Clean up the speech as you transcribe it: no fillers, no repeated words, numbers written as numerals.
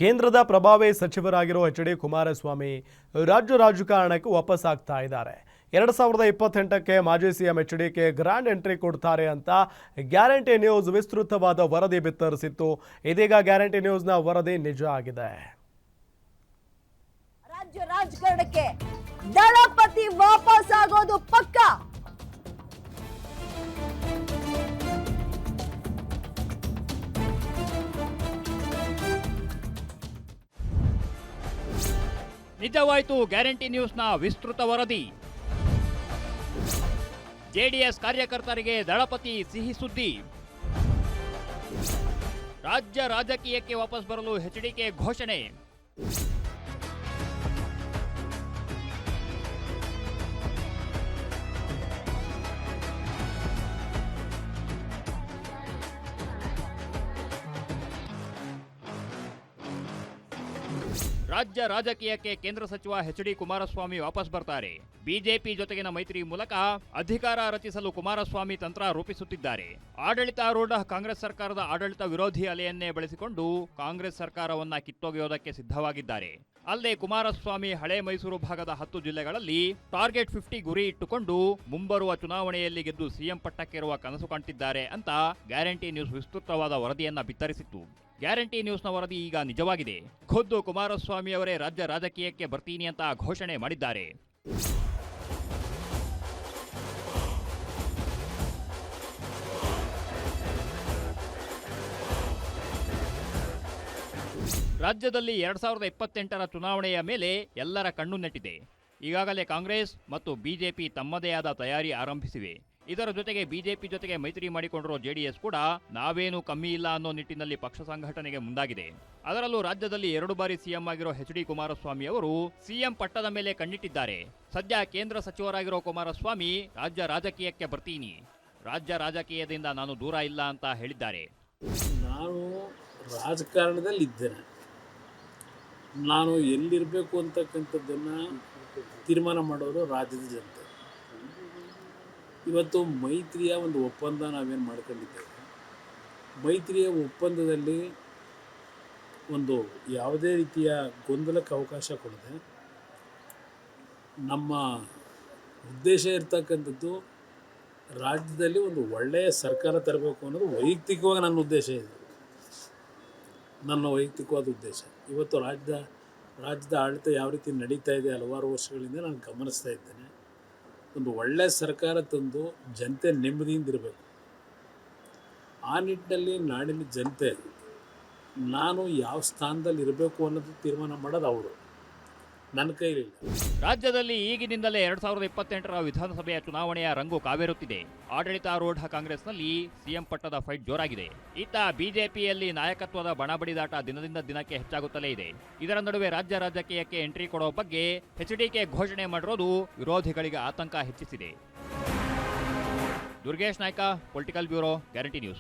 ಕೇಂದ್ರದ ಪ್ರಭಾವಿ ಸಚಿವರಾಗಿರೋ ಎಚ್.ಡಿ. ಕುಮಾರಸ್ವಾಮಿ ರಾಜ್ಯ ರಾಜಕಾರಣಕ್ಕೆ ವಾಪಸ್ ಆಗ್ತಾ ಇದ್ದಾರೆ. 2028ಕ್ಕೆ ಮಾಜಿ ಸಿಎಂ ಎಚ್.ಡಿ.ಕೆ ಗ್ರ್ಯಾಂಡ್ ಎಂಟ್ರಿ ಕೊಡ್ತಾರೆ ಅಂತ ಗ್ಯಾರಂಟಿ ನ್ಯೂಸ್ ವಿಸ್ತೃತವಾದ ವರದಿ ಬಿತ್ತರಿಸಿತ್ತು. ಇದೀಗ ಗ್ಯಾರಂಟಿ ನ್ಯೂಸ್ನ ವರದಿ ನಿಜ ಆಗಿದೆ. ರಾಜ್ಯ ರಾಜಕಾರಣಕ್ಕೆ ದಳಪತಿ ವಾಪಸ್ ಆಗೋದು ಪಕ್ಕಾ. ನಿಜವಾಯಿತು ಗ್ಯಾರಂಟಿ ನ್ಯೂಸ್ನ ವಿಸ್ತೃತ ವರದಿ. ಜೆಡಿಎಸ್ ಕಾರ್ಯಕರ್ತರಿಗೆ ದಳಪತಿ ಸಿಹಿ ಸುದ್ದಿ. ರಾಜ್ಯ ರಾಜಕೀಯಕ್ಕೆ ವಾಪಸ್ ಬರಲು ಎಚ್.ಡಿ.ಕೆ ಘೋಷಣೆ. ರಾಜ್ಯ ರಾಜಕೀಯಕ್ಕೆ ಕೇಂದ್ರ ಸಚಿವ ಎಚ್.ಡಿ. ಕುಮಾರಸ್ವಾಮಿ ವಾಪಸ್ ಬರ್ತಾರೆ. ಬಿಜೆಪಿ ಜೊತೆಗಿನ ಮೈತ್ರಿ ಮೂಲಕ ಅಧಿಕಾರ ರಚಿಸಲು ಕುಮಾರಸ್ವಾಮಿ ತಂತ್ರ ರೂಪಿಸುತ್ತಿದ್ದಾರೆ. ಆಡಳಿತಾರೂಢ ಕಾಂಗ್ರೆಸ್ ಸರ್ಕಾರದ ಆಡಳಿತ ವಿರೋಧಿ ಅಲೆಯನ್ನೇ ಬಳಸಿಕೊಂಡು ಕಾಂಗ್ರೆಸ್ ಸರ್ಕಾರವನ್ನ ಕಿತ್ತೊಗೆಯೋದಕ್ಕೆ ಸಿದ್ಧವಾಗಿದ್ದಾರೆ. ಅಲ್ಲದೆ ಕುಮಾರಸ್ವಾಮಿ ಹಳೆ ಮೈಸೂರು ಭಾಗದ 10 ಜಿಲ್ಲೆಗಳಲ್ಲಿ ಟಾರ್ಗೆಟ್ 50 ಗುರಿ ಇಟ್ಟುಕೊಂಡು ಮುಂಬರುವ ಚುನಾವಣೆಯಲ್ಲಿ ಗೆದ್ದು ಸಿಎಂ ಪಟ್ಟಕ್ಕೇರುವ ಕನಸು ಕಾಣ್ತಿದ್ದಾರೆ ಅಂತ ಗ್ಯಾರಂಟಿ ನ್ಯೂಸ್ ವಿಸ್ತೃತವಾದ ವರದಿಯನ್ನ ಬಿತ್ತರಿಸಿತ್ತು. ಗ್ಯಾರಂಟಿ ನ್ಯೂಸ್ನ ವರದಿ ಈಗ ನಿಜವಾಗಿದೆ. ಖುದ್ದು ಕುಮಾರಸ್ವಾಮಿ ಅವರೇ ರಾಜ್ಯ ರಾಜಕೀಯಕ್ಕೆ ಬರ್ತೀನಿ ಅಂತ ಘೋಷಣೆ ಮಾಡಿದ್ದಾರೆ. ರಾಜ್ಯದಲ್ಲಿ 2028ರ ಚುನಾವಣೆಯ ಮೇಲೆ ಎಲ್ಲರ ಕಣ್ಣು ನೆಟ್ಟಿದೆ. ಈಗಾಗಲೇ ಕಾಂಗ್ರೆಸ್ ಮತ್ತು ಬಿಜೆಪಿ ತಮ್ಮದೇ ಆದ ತಯಾರಿ ಆರಂಭಿಸಿವೆ. ಇದರ ಜೊತೆಗೆ ಬಿಜೆಪಿ ಜೊತೆಗೆ ಮೈತ್ರಿ ಮಾಡಿಕೊಂಡಿರೋ ಜೆಡಿಎಸ್ ಕೂಡ ನಾವೇನು ಕಮ್ಮಿ ಇಲ್ಲ ಅನ್ನೋ ನಿಟ್ಟಿನಲ್ಲಿ ಪಕ್ಷ ಸಂಘಟನೆಗೆ ಮುಂದಾಗಿದೆ. ಅದರಲ್ಲೂ ರಾಜ್ಯದಲ್ಲಿ 2 ಬಾರಿ ಸಿಎಂ ಆಗಿರೋ ಎಚ್.ಡಿ. ಕುಮಾರಸ್ವಾಮಿ ಅವರು ಸಿಎಂ ಪಟ್ಟದ ಮೇಲೆ ಕಣ್ಣಿಟ್ಟಿದ್ದಾರೆ. ಸದ್ಯ ಕೇಂದ್ರ ಸಚಿವರಾಗಿರೋ ಕುಮಾರಸ್ವಾಮಿ ರಾಜ್ಯ ರಾಜಕೀಯಕ್ಕೆ ಬರ್ತೀನಿ, ರಾಜ್ಯ ರಾಜಕೀಯದಿಂದ ನಾನು ದೂರ ಇಲ್ಲ ಅಂತ ಹೇಳಿದ್ದಾರೆ. ನಾನು ರಾಜಕಾರಣದಲ್ಲಿ ಇದ್ದೇನೆ. ನಾನು ಎಲ್ಲಿರಬೇಕು ಅಂತಕ್ಕಂಥದ್ದನ್ನು ತೀರ್ಮಾನ ಮಾಡೋರು ರಾಜ್ಯದ ಜನತೆ. ಇವತ್ತು ಮೈತ್ರಿಯ ಒಂದು ಒಪ್ಪಂದ ನಾವೇನು ಮಾಡ್ಕೊಂಡಿದ್ದೇವೆ. ಮೈತ್ರಿಯ ಒಪ್ಪಂದದಲ್ಲಿ ಒಂದು ಯಾವುದೇ ರೀತಿಯ ಗೊಂದಲಕ್ಕೆ ಅವಕಾಶ ಕೊಡದೆ ನಮ್ಮ ಉದ್ದೇಶ ಇರ್ತಕ್ಕಂಥದ್ದು ರಾಜ್ಯದಲ್ಲಿ ಒಂದು ಒಳ್ಳೆಯ ಸರ್ಕಾರ ತರಬೇಕು ಅನ್ನೋದು ವೈಯಕ್ತಿಕವಾಗಿ ನನ್ನ ಉದ್ದೇಶ ಇದೆ. ನನ್ನ ವೈಯಕ್ತಿಕವಾದ ಉದ್ದೇಶ ಇವತ್ತು ರಾಜ್ಯದ ಆಡಳಿತ ಯಾವ ರೀತಿ ನಡೀತಾ ಇದೆ ಹಲವಾರು ವರ್ಷಗಳಿಂದ ನಾನು ಗಮನಿಸ್ತಾ ಇದ್ದೇನೆ. ಒಂದು ಒಳ್ಳೆಯ ಸರ್ಕಾರ ತಂದು ಜನತೆ ನೆಮ್ಮದಿಯಿಂದ ಇರಬೇಕು. ಆ ನಿಟ್ಟಿನಲ್ಲಿ ನಾಡಿನ ಜನತೆ ನಾನು ಯಾವ ಸ್ಥಾನದಲ್ಲಿ ಇರಬೇಕು ಅನ್ನೋದು ತೀರ್ಮಾನ ಮಾಡೋದು ಅವರು, ನನ್ನ ಕೈಲಿಲ್ಲ. ರಾಜ್ಯದಲ್ಲಿ ಈಗಿನಿಂದಲೇ 2028ರ ವಿಧಾನಸಭೆಯ ಚುನಾವಣೆಯ ರಂಗು ಕಾವೇರುತ್ತಿದೆ. ಆಡಳಿತಾರೂಢ ಕಾಂಗ್ರೆಸ್ನಲ್ಲಿ ಸಿಎಂ ಪಟ್ಟದ ಫೈಟ್ ಜೋರಾಗಿದೆ. ಇತ್ತ ಬಿಜೆಪಿಯಲ್ಲಿ ನಾಯಕತ್ವದ ಬಣಬಡಿದಾಟ ದಿನದಿಂದ ದಿನಕ್ಕೆ ಹೆಚ್ಚಾಗುತ್ತಲೇ ಇದೆ. ಇದರ ನಡುವೆ ರಾಜ್ಯ ರಾಜಕೀಯಕ್ಕೆ ಎಂಟ್ರಿ ಕೊಡೋ ಬಗ್ಗೆ ಎಚ್.ಡಿ.ಕೆ ಘೋಷಣೆ ಮಾಡಿರೋದು ವಿರೋಧಿಗಳಿಗೆ ಆತಂಕ ಹೆಚ್ಚಿಸಿದೆ. Durgesh Naik, political bureau, guarantee news.